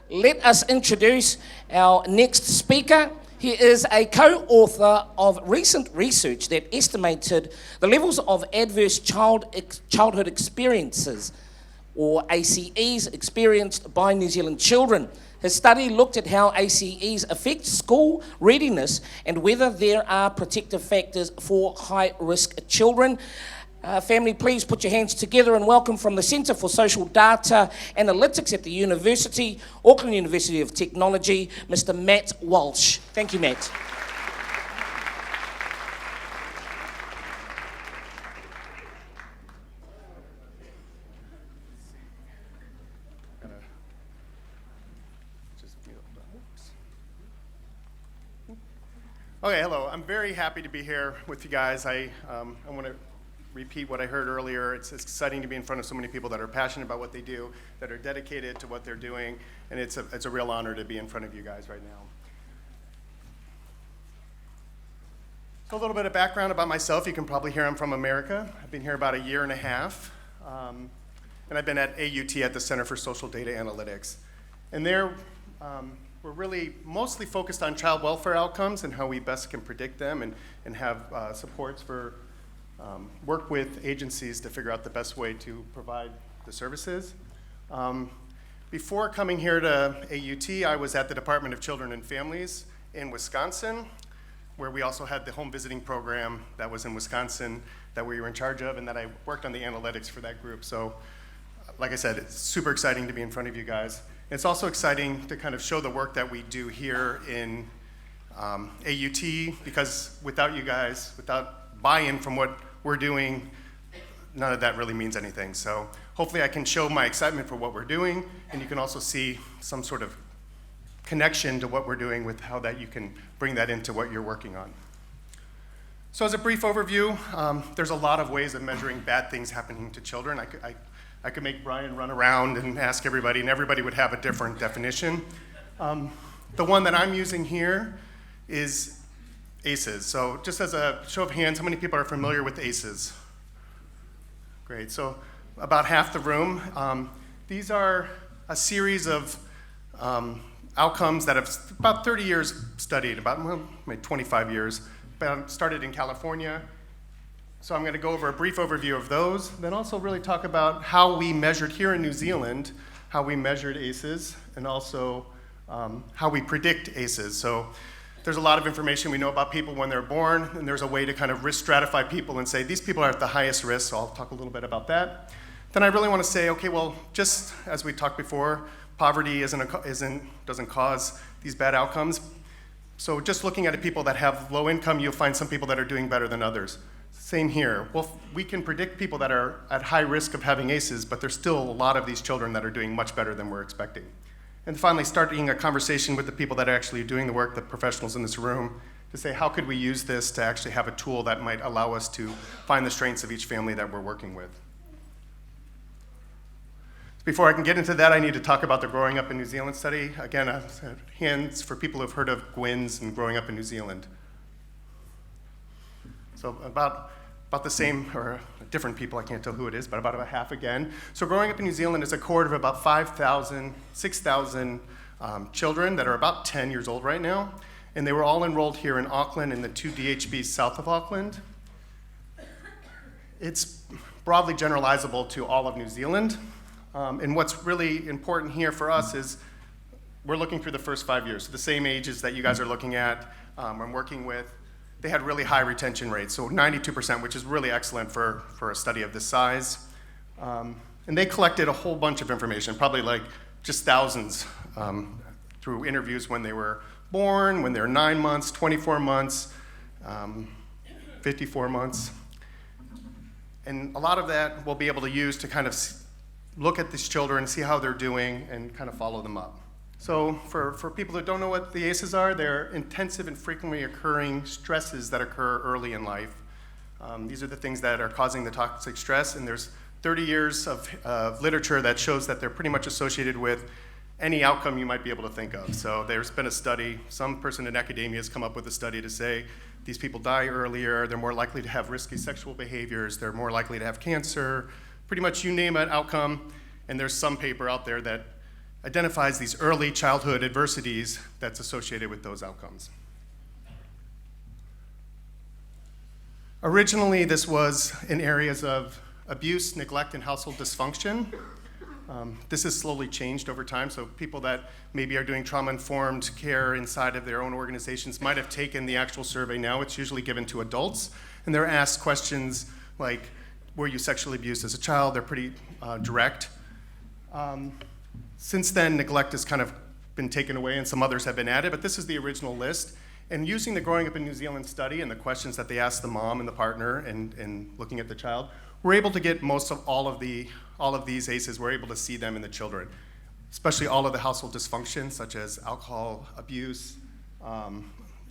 Let us introduce our next speaker. He is a co-author of recent research that estimated the levels of adverse childhood experiences, or ACEs, experienced by New Zealand children. His study looked at how ACEs affect school readiness and whether there are protective factors for high-risk children. Family, please put your hands together and welcome from the Centre for Social Data Analytics at the Auckland University of Technology, Mr. Matt Walsh. Thank you, Matt. Okay, hello. I'm very happy to be here with you guys. I want to repeat what I heard earlier. It's exciting to be in front of so many people that are passionate about what they do, that are dedicated to what they're doing, and it's a real honor to be in front of you guys right now. So a little bit of background about myself. You can probably hear I'm from America. I've been here about a year and a half, and I've been at AUT at the Center for Social Data Analytics. And there, we're really mostly focused on child welfare outcomes and how we best can predict them and have supports for work with agencies to figure out the best way to provide the services. Before coming here to AUT, I was at the Department of Children and Families in Wisconsin, where we also had the home visiting program that was in Wisconsin that we were in charge of, and that I worked on the analytics for that group. So, like I said, it's super exciting to be in front of you guys. It's also exciting to kind of show the work that we do here in AUT, because without you guys, without buy-in from what we're doing, none of that really means anything. So hopefully I can show my excitement for what we're doing, and you can also see some sort of connection to what we're doing with how that you can bring that into what you're working on. So as a brief overview, there's a lot of ways of measuring bad things happening to children. I could make Brian run around and ask everybody, and everybody would have a different definition. The one that I'm using here is ACEs. So just as a show of hands, how many people are familiar with ACEs? Great, so about half the room. These are a series of outcomes that have about 30 years studied, about maybe 25 years, started in California. So I'm going to go over a brief overview of those, then also really talk about how we measured here in New Zealand, how we measured ACEs, and also how we predict ACEs. So there's a lot of information we know about people when they're born, and there's a way to kind of risk stratify people and say these people are at the highest risk, so I'll talk a little bit about that. Then I really want to say, okay, well, just as we talked before, poverty doesn't cause these bad outcomes. So just looking at people that have low income, you'll find some people that are doing better than others. Same here. Well, we can predict people that are at high risk of having ACEs, but there's still a lot of these children that are doing much better than we're expecting. And finally, starting a conversation with the people that are actually doing the work, the professionals in this room, to say how could we use this to actually have a tool that might allow us to find the strengths of each family that we're working with. Before I can get into that, I need to talk about the Growing Up in New Zealand study. Again, hands for people who've heard of GWINS and Growing Up in New Zealand. So about the same, or different people, I can't tell who it is, but about a half again. So Growing Up in New Zealand is a cohort of about 6,000 children that are about 10 years old right now, and they were all enrolled here in Auckland in the 2 DHBs south of Auckland. It's broadly generalizable to all of New Zealand, and what's really important here for us is we're looking through the first 5 years, so the same ages that you guys are looking at, I'm working with. They had really high retention rates, so 92%, which is really excellent for a study of this size. And they collected a whole bunch of information, probably like just thousands, through interviews when they were born, when they were 9 months, 24 months, 54 months. And a lot of that we'll be able to use to kind of look at these children, see how they're doing, and kind of follow them up. So for people that don't know what the ACEs are, they're intensive and frequently occurring stresses that occur early in life. These are the things that are causing the toxic stress, and there's 30 years of literature that shows that they're pretty much associated with any outcome you might be able to think of. So there's been a study, some person in academia has come up with a study to say these people die earlier, they're more likely to have risky sexual behaviors, they're more likely to have cancer, pretty much you name an outcome, and there's some paper out there that identifies these early childhood adversities that's associated with those outcomes. Originally, this was in areas of abuse, neglect, and household dysfunction. This has slowly changed over time, so people that maybe are doing trauma-informed care inside of their own organizations might have taken the actual survey. Now it's usually given to adults, and they're asked questions like, were you sexually abused as a child? They're pretty direct. Since then, neglect has kind of been taken away and some others have been added, but this is the original list. And using the Growing Up in New Zealand study and the questions that they asked the mom and the partner and looking at the child, we're able to get most of all of these ACEs, we're able to see them in the children, especially all of the household dysfunction, such as alcohol abuse,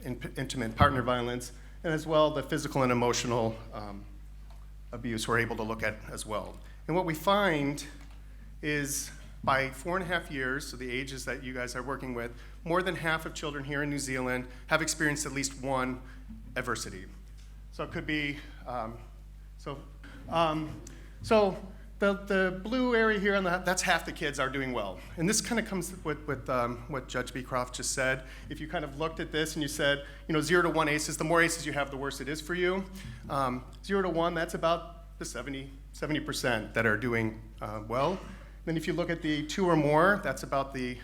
intimate partner violence, and as well the physical and emotional abuse we're able to look at as well. And what we find is by 4.5 years, so the ages that you guys are working with, more than half of children here in New Zealand have experienced at least one adversity. So it could be, the blue area here, that's half the kids are doing well. And this kind of comes with what Judge Beecroft just said. If you kind of looked at this and you said, 0 to 1 ACEs, the more ACEs you have, the worse it is for you. 0 to 1, that's about the 70% that are doing well. Then if you look at the 2 or more, that's about the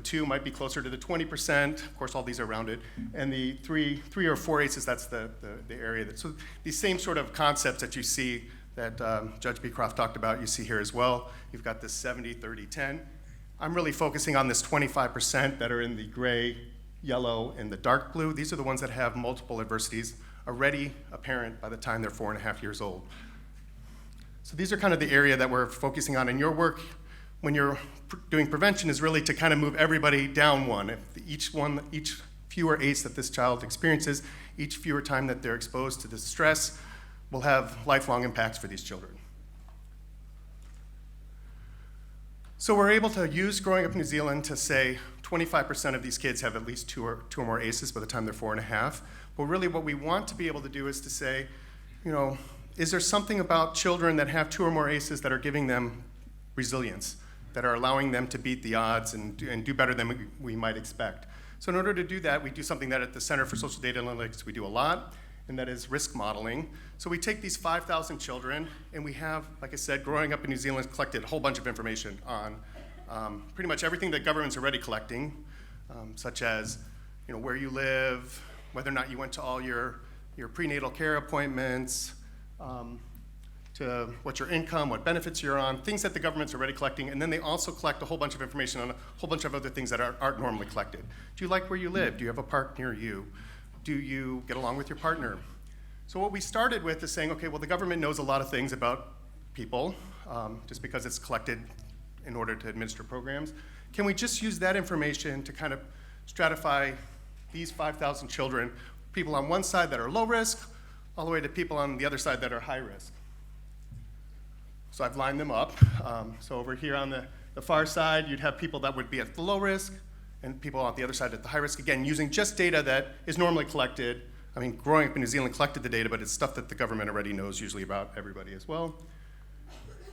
2 might be closer to the 20%. Of course, all these are rounded. And the 3 or 4 ACEs, that's the area. So these same sort of concepts that you see that Judge Beecroft talked about, you see here as well. You've got this 70, 30, 10. I'm really focusing on this 25% that are in the gray, yellow, and the dark blue. These are the ones that have multiple adversities already apparent by the time they're 4.5 years old. So these are kind of the area that we're focusing on in your work when you're doing prevention, is really to kind of move everybody down one. If each fewer ACE that this child experiences, each fewer time that they're exposed to this stress will have lifelong impacts for these children. So we're able to use Growing Up in New Zealand to say 25% of these kids have at least two or more ACEs by the time they're 4.5. But really what we want to be able to do is to say, is there something about children that have 2 or more ACEs that are giving them resilience, that are allowing them to beat the odds and do better than we might expect? So in order to do that, we do something that at the Center for Social Data Analytics we do a lot, and that is risk modeling. So we take these 5,000 children, and we have, like I said, Growing Up in New Zealand collected a whole bunch of information on pretty much everything that government's already collecting, such as where you live, whether or not you went to all your prenatal care appointments, to what's your income, what benefits you're on, things that the government's already collecting, and then they also collect a whole bunch of information on a whole bunch of other things that aren't normally collected. Do you like where you live? Do you have a park near you? Do you get along with your partner? So what we started with is saying, okay, well, the government knows a lot of things about people, just because it's collected in order to administer programs. Can we just use that information to kind of stratify these 5,000 children, people on one side that are low risk, all the way to people on the other side that are high risk? So I've lined them up. So over here on the far side, you'd have people that would be at the low risk, and people on the other side at the high risk, again, using just data that is normally collected. I mean, Growing Up in New Zealand collected the data, but it's stuff that the government already knows usually about everybody as well.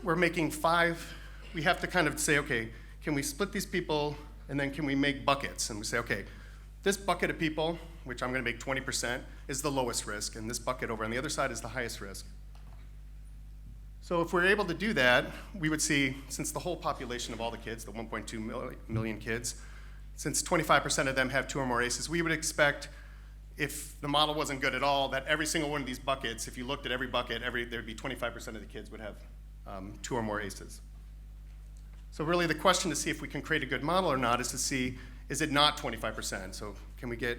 We're making 5, we have to kind of say, okay, can we split these people, and then can we make buckets? And we say, okay, this bucket of people, which I'm gonna make 20%, is the lowest risk, and this bucket over on the other side is the highest risk. So if we're able to do that, we would see, since the whole population of all the kids, the 1.2 million kids, since 25% of them have 2 or more ACEs, we would expect, if the model wasn't good at all, that every single one of these buckets, if you looked at every bucket, there'd be 25% of the kids would have 2 or more ACEs. So really the question to see if we can create a good model or not is to see, is it not 25%? So can we get,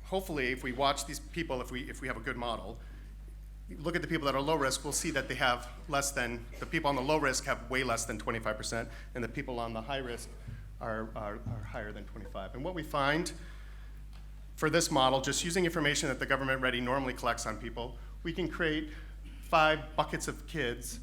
hopefully if we watch these people, if we have a good model, look at the people that are low risk, we'll see that they have less than, the people on the low risk have way less than 25%, and the people on the high risk are higher than 25. And what we find for this model, just using information that the government already normally collects on people, we can create 5 buckets of kids.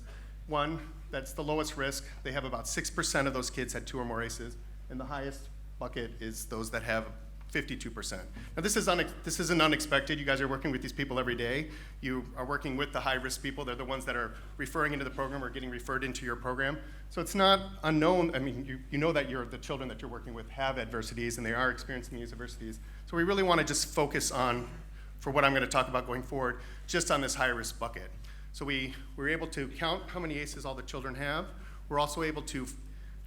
One, that's the lowest risk. They have about 6% of those kids had 2 or more ACEs, and the highest bucket is those that have 52%. Now this isn't unexpected. You guys are working with these people every day. You are working with the high-risk people. They're the ones that are referring into the program or getting referred into your program. So it's not unknown. I mean, you know that the children that you're working with have adversities and they are experiencing these adversities. So we really want to just focus on, for what I'm going to talk about going forward, just on this high-risk bucket. So we were able to count how many ACEs all the children have. We're also able to,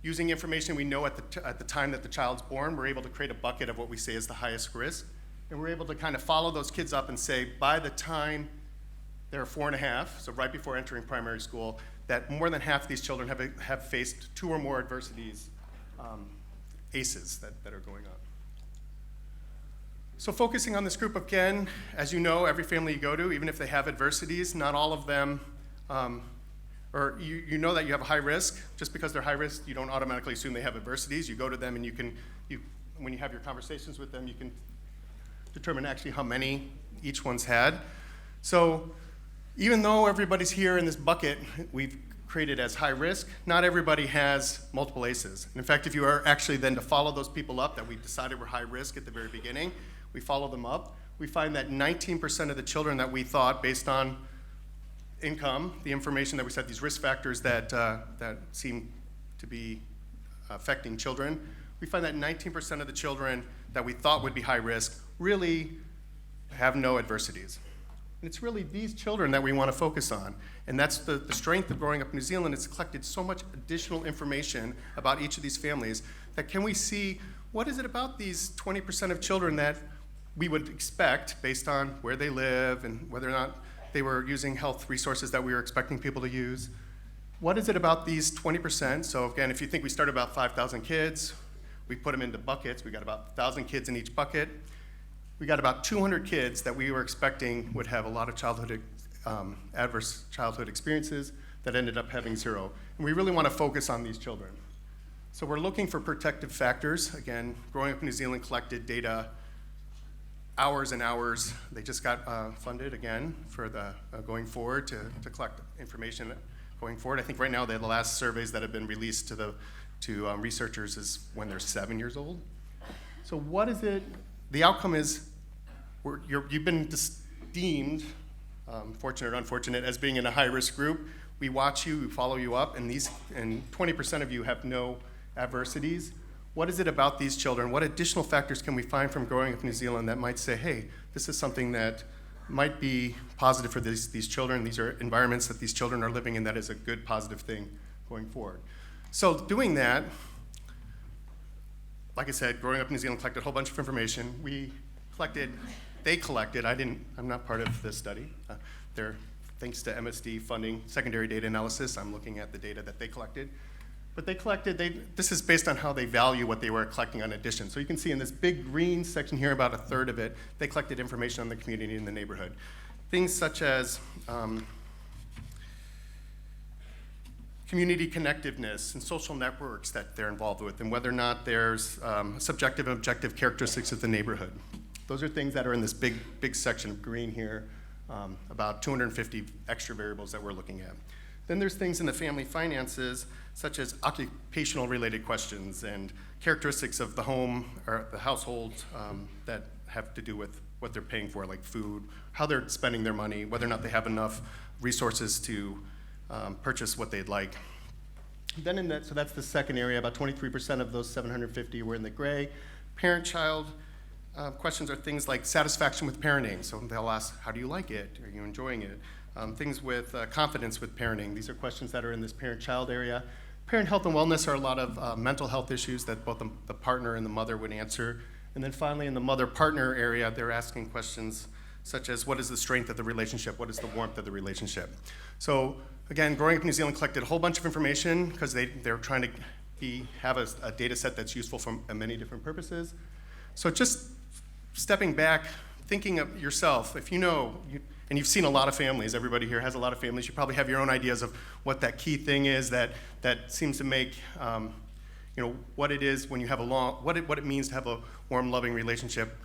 using information we know at the time that the child's born, we're able to create a bucket of what we say is the highest risk. And we're able to kind of follow those kids up and say, by the time they're 4.5, so right before entering primary school, that more than half of these children have faced 2 or more adversities, ACEs that are going on. So focusing on this group again, as you know, every family you go to, even if they have adversities, not all of them, or you know that you have a high risk. Just because they're high risk, you don't automatically assume they have adversities. You go to them and when you have your conversations with them, you can determine actually how many each one's had. So even though everybody's here in this bucket we've created as high risk, not everybody has multiple ACEs. And in fact, if you are actually then to follow those people up that we decided were high risk at the very beginning, we follow them up, we find that 19% of the children that we thought, based on income, the information that we said, these risk factors that seem to be affecting children, we find that 19% of the children that we thought would be high risk really have no adversities. And it's really these children that we want to focus on. And that's the strength of growing up in New Zealand. It's collected so much additional information about each of these families that can we see what is it about these 20% of children that we would expect based on where they live and whether or not they were using health resources that we were expecting people to use. What is it about these 20%? So again, if you think we started about 5,000 kids, we put them into buckets. We got about 1,000 kids in each bucket. We got about 200 kids that we were expecting would have a lot of adverse childhood experiences that ended up having 0. And we really want to focus on these children. So we're looking for protective factors. Again, Growing Up in New Zealand collected data hours and hours. They just got funded again for the going forward to collect information going forward. I think right now the last surveys that have been released to researchers is when they're 7 years old. So what is it? The outcome is you've been deemed, fortunate or unfortunate, as being in a high-risk group. We watch you, we follow you up, and 20% of you have no adversities. What is it about these children? What additional factors can we find from Growing Up in New Zealand that might say, hey, this is something that might be positive for these children. These are environments that these children are living in that is a good, positive thing going forward. So doing that, like I said, Growing Up in New Zealand collected a whole bunch of information. They collected, I'm not part of this study. Thanks to MSD funding secondary data analysis, I'm looking at the data that they collected. But this is based on how they value what they were collecting on addition. So you can see in this big green section here, about a third of it, they collected information on the community and the neighborhood. Things such as community connectiveness and social networks that they're involved with, and whether or not there's subjective and objective characteristics of the neighborhood. Those are things that are in this big section of green here, about 250 extra variables that we're looking at. Then there's things in the family finances, such as occupational related questions and characteristics of the home or the household that have to do with what they're paying for, like food, how they're spending their money, whether or not they have enough resources to purchase what they'd like. Then so that's the second area, about 23% of those 750 were in the gray. Parent-child questions are things like satisfaction with parenting. So they'll ask, how do you like it? Are you enjoying it? Things with confidence with parenting. These are questions that are in this parent-child area. Parent health and wellness are a lot of mental health issues that both the partner and the mother would answer. And then finally, in the mother-partner area, they're asking questions such as, what is the strength of the relationship? What is the warmth of the relationship? So again, Growing Up in New Zealand collected a whole bunch of information because they're trying to have a data set that's useful for many different purposes. So just stepping back, thinking of yourself, if you know, and you've seen a lot of families, everybody here has a lot of families, you probably have your own ideas of what that key thing is that seems to make, what it is when you have what it means to have a warm, loving relationship.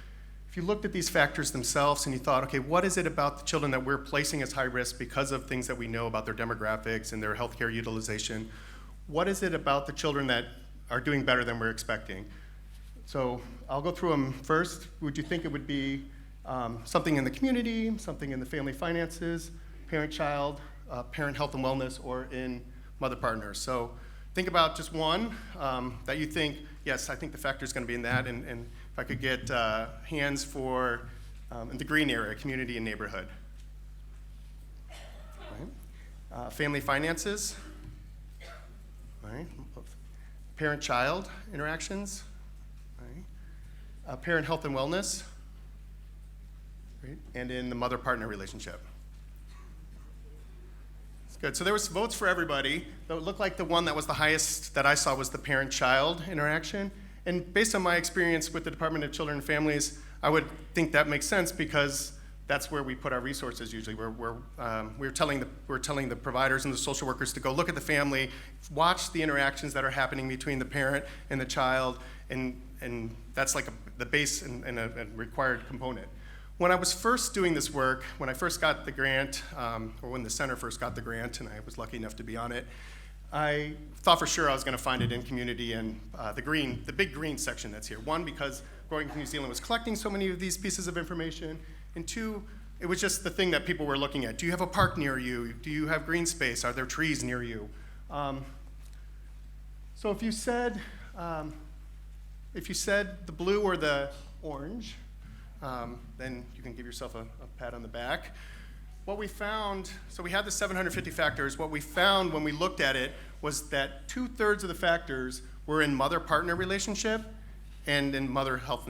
If you looked at these factors themselves and you thought, okay, what is it about the children that we're placing as high risk because of things that we know about their demographics and their healthcare utilization? What is it about the children that are doing better than we're expecting? So I'll go through them first. Would you think it would be something in the community, something in the family finances, parent-child, parent health and wellness, or in mother-partner? So think about just one that you think, yes, I think the factor is going to be in that, and if I could get hands for in the green area, community and neighborhood. Right. Family finances. Right. Parent-child interactions. Right. Parent health and wellness. Right. And in the mother-partner relationship. Good. So there was votes for everybody. It looked like the one that was the highest that I saw was the parent-child interaction. And based on my experience with the Department of Children and Families, I would think that makes sense because that's where we put our resources usually. We're telling the providers and the social workers to go look at the family, watch the interactions that are happening between the parent and the child, and that's like the base and a required component. When I was first doing this work, when I first got the grant, or when the center first got the grant, and I was lucky enough to be on it, I thought for sure I was going to find it in community and the big green section that's here. One, because Growing Up New Zealand was collecting so many of these pieces of information, and two, it was just the thing that people were looking at. Do you have a park near you? Do you have green space? Are there trees near you? So if you said the blue or the orange, then you can give yourself a pat on the back. What we found, so we had the 750 factors. What we found when we looked at it was that 2/3 of the factors were in mother-partner relationship and in mother health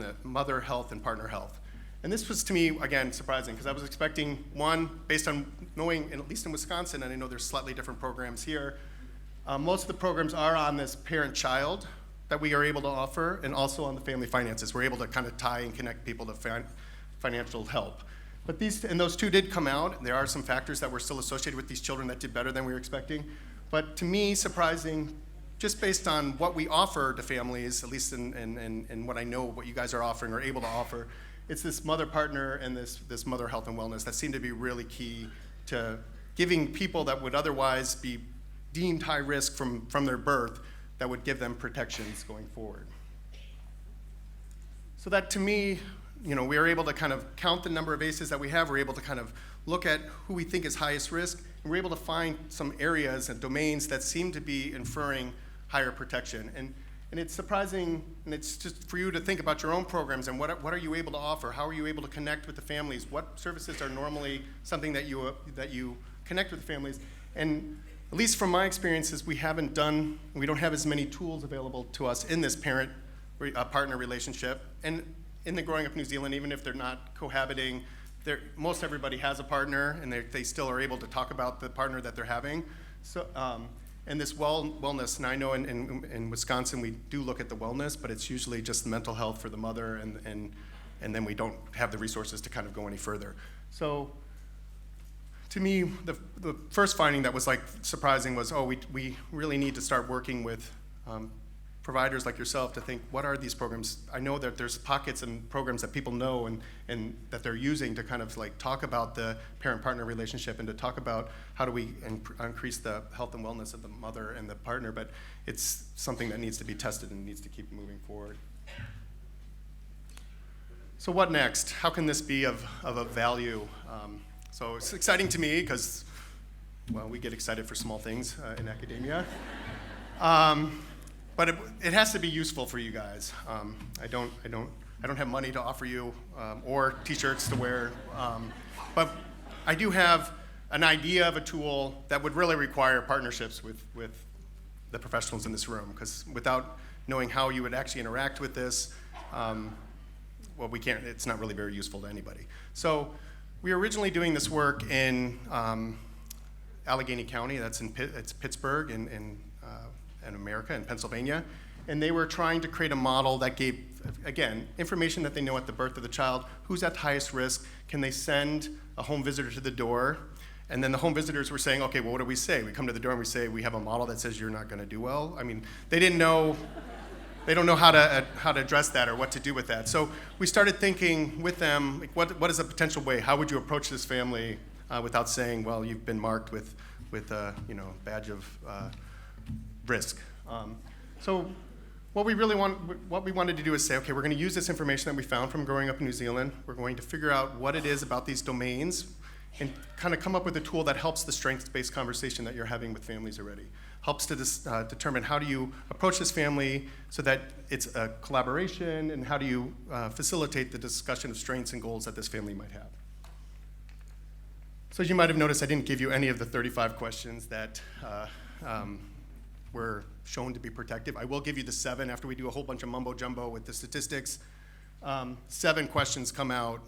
and partner health. And this was, to me, again, surprising, because I was expecting one, based on knowing, at least in Wisconsin, and I know there's slightly different programs here, most of the programs are on this parent-child that we are able to offer, and also on the family finances. We're able to kind of tie and connect people to financial help. But those two did come out. There are some factors that were still associated with these children that did better than we were expecting. But to me, surprising, just based on what we offer to families, at least in what I know, what you guys are offering or able to offer, it's this mother partner and this mother health and wellness that seem to be really key to giving people that would otherwise be deemed high risk from their birth, that would give them protections going forward. So that, to me, we are able to kind of count the number of ACEs that we have. We're able to kind of look at who we think is highest risk, and we're able to find some areas and domains that seem to be inferring higher protection. And it's surprising, and it's just for you to think about your own programs and what are you able to offer? How are you able to connect with the families? What services are normally something that you connect with the families? And at least from my experiences, we don't have as many tools available to us in this parent-partner relationship. And in the Growing Up New Zealand, even if they're not cohabiting, most everybody has a partner, and they still are able to talk about the partner that they're having. So, and this wellness, and I know in Wisconsin we do look at the wellness, but it's usually just the mental health for the mother, and then we don't have the resources to kind of go any further. So, to me, the first finding that was surprising was, we really need to start working with providers like yourself to think, what are these programs? I know that there's pockets and programs that people know and that they're using to kind of talk about the parent-partner relationship and to talk about how do we increase the health and wellness of the mother and the partner, but it's something that needs to be tested and needs to keep moving forward. So what next? How can this be of a value? So it's exciting to me because, we get excited for small things in academia. But it has to be useful for you guys. I don't have money to offer you or T-shirts to wear, but I do have an idea of a tool that would really require partnerships with the professionals in this room, because without knowing how you would actually interact with this, we can't. It's not really very useful to anybody. So we were originally doing this work in Allegheny County. It's Pittsburgh in America, in Pennsylvania, and they were trying to create a model that gave, again, information that they know at the birth of the child, who's at highest risk, can they send a home visitor to the door, and then the home visitors were saying, okay, well, what do we say? We come to the door and we say, we have a model that says you're not going to do well. I mean, they don't know how to address that or what to do with that. So we started thinking with them, what is a potential way? How would you approach this family without saying, well, you've been marked with a badge of risk. So what we wanted to do is say, okay, we're going to use this information that we found from growing up in New Zealand. We're going to figure out what it is about these domains and kind of come up with a tool that helps the strengths-based conversation that you're having with families already. Helps to determine how do you approach this family so that it's a collaboration, and how do you facilitate the discussion of strengths and goals that this family might have. So as you might have noticed, I didn't give you any of the 35 questions that were shown to be protective. I will give you the 7 after we do a whole bunch of mumbo jumbo with the statistics. 7 questions come out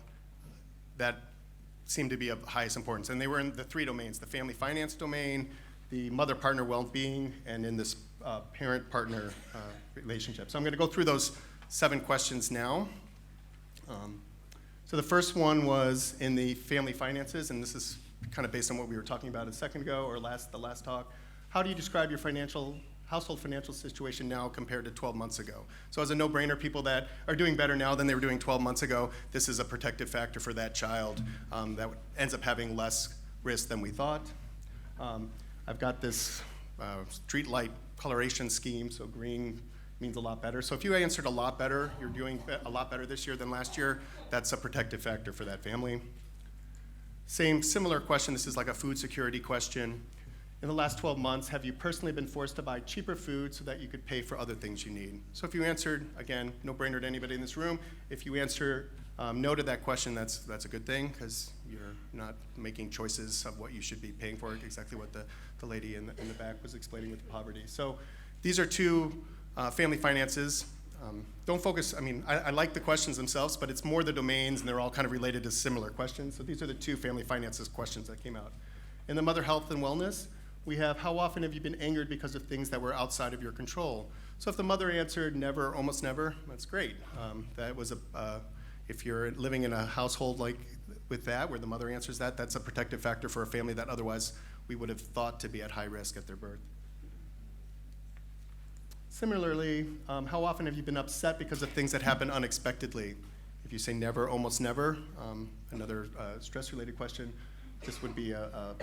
that seem to be of highest importance, and they were in the 3 domains: the family finance domain, the mother-partner well-being, and in this parent-partner relationship. So I'm going to go through those 7 questions now. So the first one was in the family finances, and this is kind of based on what we were talking about a second ago, or the last talk. How do you describe your household financial situation now compared to 12 months ago? So as a no-brainer, people that are doing better now than they were doing 12 months ago, this is a protective factor for that child that ends up having less risk than we thought. I've got this street light coloration scheme, so green means a lot better. So if you answered a lot better, you're doing a lot better this year than last year, that's a protective factor for that family. Similar question, this is like a food security question. In the last 12 months, have you personally been forced to buy cheaper food so that you could pay for other things you need? So if you answered, again, no brainer to anybody in this room, if you answer no to that question, that's a good thing, because you're not making choices of what you should be paying for, exactly what the lady in the back was explaining with poverty. So these are 2 family finances. Don't focus, I like the questions themselves, but it's more the domains, and they're all kind of related to similar questions. So these are the 2 family finances questions that came out. In the mother health and wellness, we have, how often have you been angered because of things that were outside of your control? So if the mother answered never, almost never, that's great. That was if you're living in a household like with that, where the mother answers that, that's a protective factor for a family that otherwise we would have thought to be at high risk at their birth. Similarly, how often have you been upset because of things that happen unexpectedly? If you say never, almost never, another stress-related question, this would be a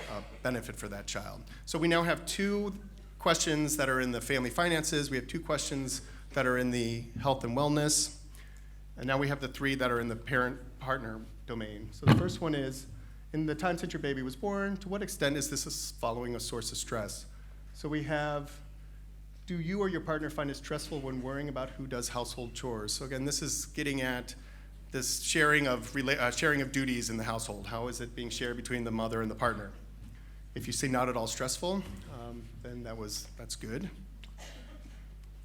benefit for that child. So we now have 2 questions that are in the family finances. We have 2 questions that are in the health and wellness. And now we have the 3 that are in the parent-partner domain. So the first one is, in the time since your baby was born, to what extent is this following a source of stress? So we have, do you or your partner find it stressful when worrying about who does household chores? So again, this is getting at this sharing of duties in the household. How is it being shared between the mother and the partner? If you say not at all stressful, then that's good.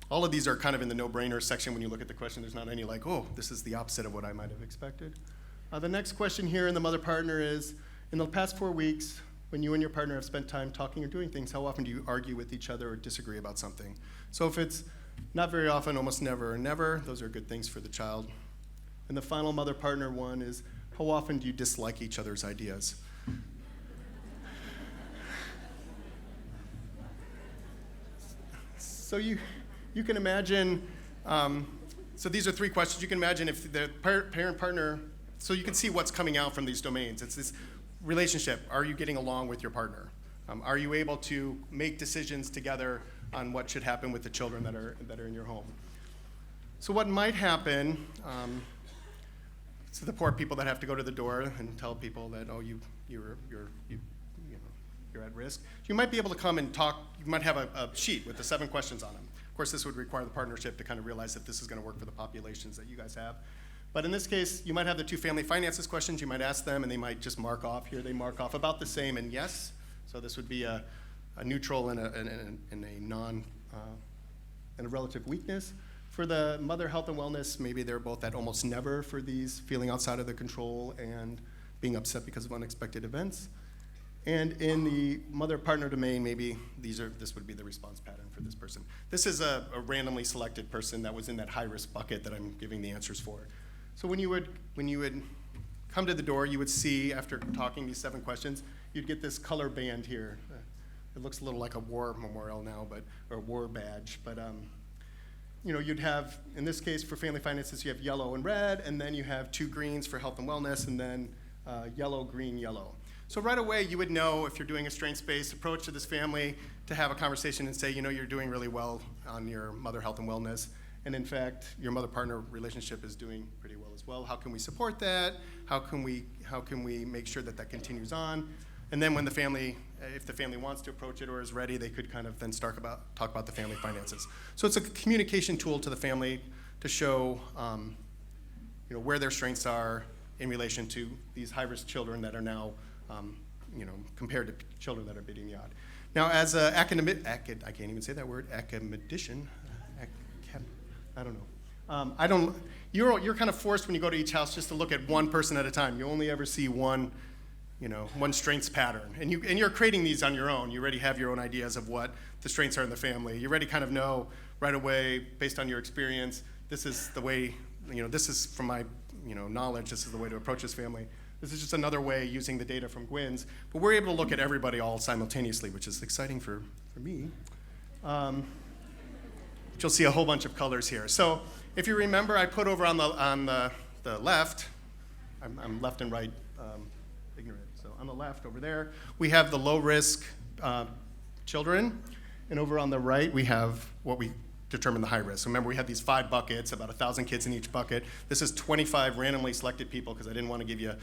All of these are kind of in the no-brainer section when you look at the question. There's not any like, oh, this is the opposite of what I might have expected. The next question here in the mother partner is, in the past 4 weeks, when you and your partner have spent time talking or doing things, how often do you argue with each other or disagree about something? So if it's not very often, almost never, or never, those are good things for the child. And the final mother partner one is, how often do you dislike each other's ideas? So you can imagine, so these are 3 questions. You can imagine if the parent-partner, so you can see what's coming out from these domains. It's this relationship. Are you getting along with your partner? Are you able to make decisions together on what should happen with the children that are in your home? So what might happen, so the poor people that have to go to the door and tell people that, oh, you're at risk. You might be able to come and talk. You might have a sheet with the 7 questions on them. Of course, this would require the partnership to kind of realize that this is going to work for the populations that you guys have. But in this case, you might have the 2 family finances questions. You might ask them, and they might just mark off. Here they mark off about the same and yes. So this would be a neutral and a relative weakness. For the mother health and wellness, maybe they're both at almost never for these feeling outside of the control and being upset because of unexpected events. And in the mother-partner domain, maybe this would be the response pattern for this person. This is a randomly selected person that was in that high-risk bucket that I'm giving the answers for. So when you would come to the door, you would see, after talking these 7 questions, you'd get this color band here. It looks a little like a war memorial now, or a war badge. But you'd have, in this case, for family finances, you have yellow and red, and then you have 2 greens for health and wellness, and then yellow, green, yellow. So right away, you would know if you're doing a strengths-based approach to this family to have a conversation and say, you're doing really well on your mother health and wellness. And in fact, your mother-partner relationship is doing pretty well as well. How can we support that? How can we make sure that that continues on? And then when the family, if the family wants to approach it or is ready, they could kind of then talk about the family finances. So it's a communication tool to the family to show where their strengths are in relation to these high-risk children that are now compared to children that are bidding the odd. Now, as an academic, I can't even say that word, academician, I don't know. You're kind of forced when you go to each house just to look at one person at a time. You only ever see one strengths pattern. And you're creating these on your own. You already have your own ideas of what the strengths are in the family. You already kind of know right away, based on your experience, this is the way, this is from my knowledge, this is the way to approach this family. This is just another way using the data from Gwynn's. But we're able to look at everybody all simultaneously, which is exciting for me. You'll see a whole bunch of colors here. So if you remember, I put over on the left, I'm left and right ignorant. So on the left over there, we have the low-risk children. And over on the right, we have what we determine the high risk. So remember, we had these 5 buckets, about 1,000 kids in each bucket. This is 25 randomly selected people because I didn't want to give you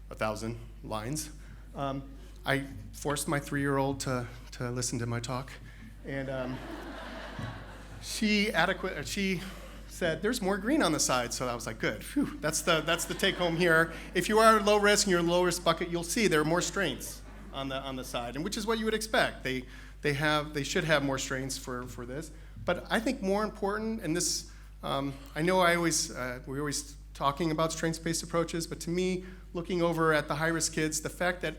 1,000 lines. I forced my 3-year-old to listen to my talk. And she said, there's more green on the side. So I was like, good. Phew, that's the take home here. If you are low risk and you're in the low risk bucket, you'll see there are more strengths on the side, and which is what you would expect. They should have more strengths for this. But I think more important, and this, I know we're always talking about strengths-based approaches, but to me, looking over at the high-risk kids, the fact that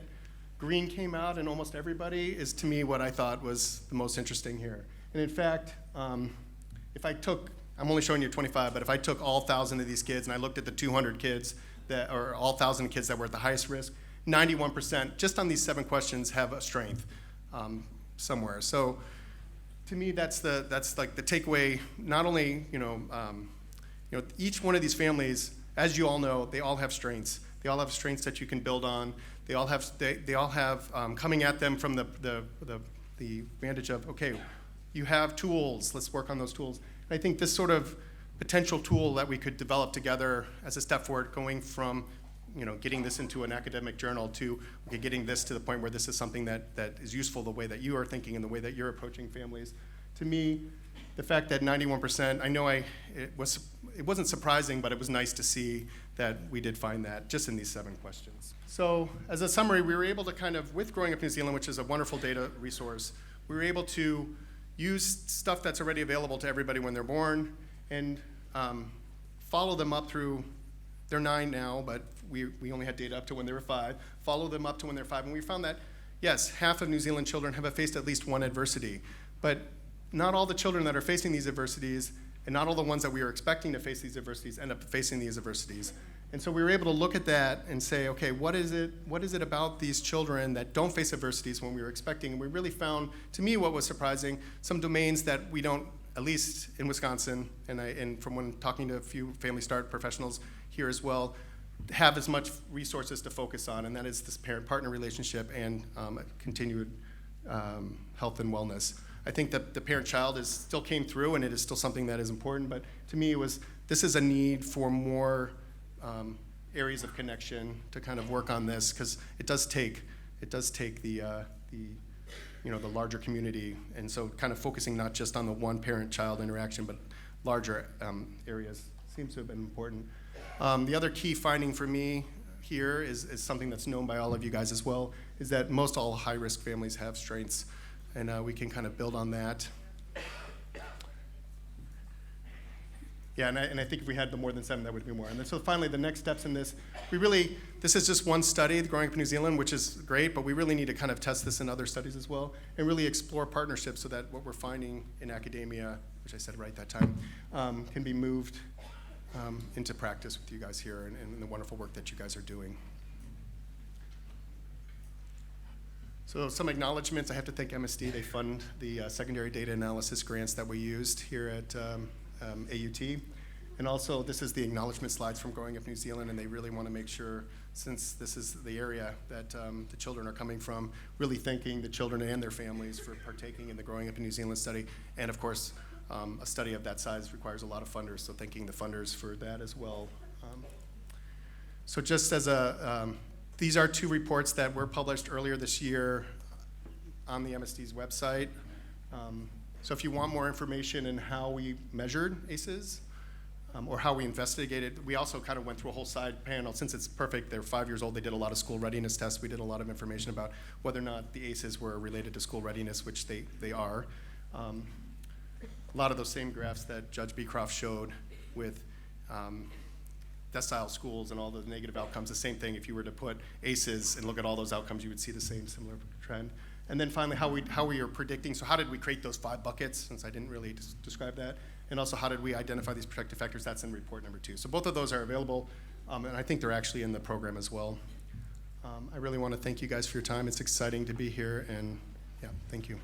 green came out in almost everybody is, to me, what I thought was the most interesting here. And in fact, if I took, I'm only showing you 25, but if I took all 1,000 of these kids and I looked at the 200 kids or all 1,000 kids that were at the highest risk, 91% just on these 7 questions have a strength somewhere. So to me, that's like the takeaway. Not only each one of these families, as you all know, they all have strengths. They all have strengths that you can build on. They all have coming at them from the advantage of, okay, you have tools. Let's work on those tools. And I think this sort of potential tool that we could develop together as a step forward, going from getting this into an academic journal to getting this to the point where this is something that is useful the way that you are thinking and the way that you're approaching families. To me, the fact that 91%, I know it wasn't surprising, but it was nice to see that we did find that just in these 7 questions. So as a summary, we were able to kind of, with Growing Up New Zealand, which is a wonderful data resource, we were able to use stuff that's already available to everybody when they're born and follow them up through, they're 9 now, but we only had data up to when they were 5, follow them up to when they're 5, and we found that, yes, half of New Zealand children have faced at least one adversity, but not all the children that are facing these adversities, and not all the ones that we are expecting to face these adversities end up facing these adversities. And so we were able to look at that and say, okay, what is it about these children that don't face adversities when we were expecting? And we really found, to me, what was surprising, some domains that we don't, at least in Wisconsin, and from when talking to a few Family Start professionals here as well, have as much resources to focus on, and that is this parent-partner relationship and continued health and wellness. I think that the parent-child still came through, and it is still something that is important, but to me this is a need for more areas of connection to kind of work on this, because it does take the larger community, and so kind of focusing not just on the one parent-child interaction, but larger areas seems to have been important. The other key finding for me here is something that's known by all of you guys as well, is that most all high-risk families have strengths, and we can kind of build on that. Yeah, and I think if we had more than 7, that would be more. And then, so finally, the next steps in this, this is just one study, Growing Up in New Zealand, which is great, but we really need to kind of test this in other studies as well, and really explore partnerships so that what we're finding in academia, which I said right that time, can be moved into practice with you guys here and the wonderful work that you guys are doing. So some acknowledgments. I have to thank MSD. They fund the secondary data analysis grants that we used here at AUT. And also, this is the acknowledgement slides from Growing Up New Zealand, and they really want to make sure, since this is the area that the children are coming from, really thanking the children and their families for partaking in the Growing Up in New Zealand study. And of course, a study of that size requires a lot of funders, so thanking the funders for that as well. So just as these are 2 reports that were published earlier this year on the MSD's website. So if you want more information in how we measured ACEs, or how we investigated, we also kind of went through a whole side panel. Since it's perfect, they're 5 years old, they did a lot of school readiness tests. We did a lot of information about whether or not the ACEs were related to school readiness, which they are. A lot of those same graphs that Judge Beecroft showed with decile schools and all those negative outcomes, the same thing. If you were to put ACEs and look at all those outcomes, you would see the same similar trend. And then finally, how we are predicting. So how did we create those 5 buckets, since I didn't really describe that? And also, how did we identify these protective factors? That's in report number 2. So both of those are available, and I think they're actually in the program as well. I really want to thank you guys for your time. It's exciting to be here, and yeah, thank you.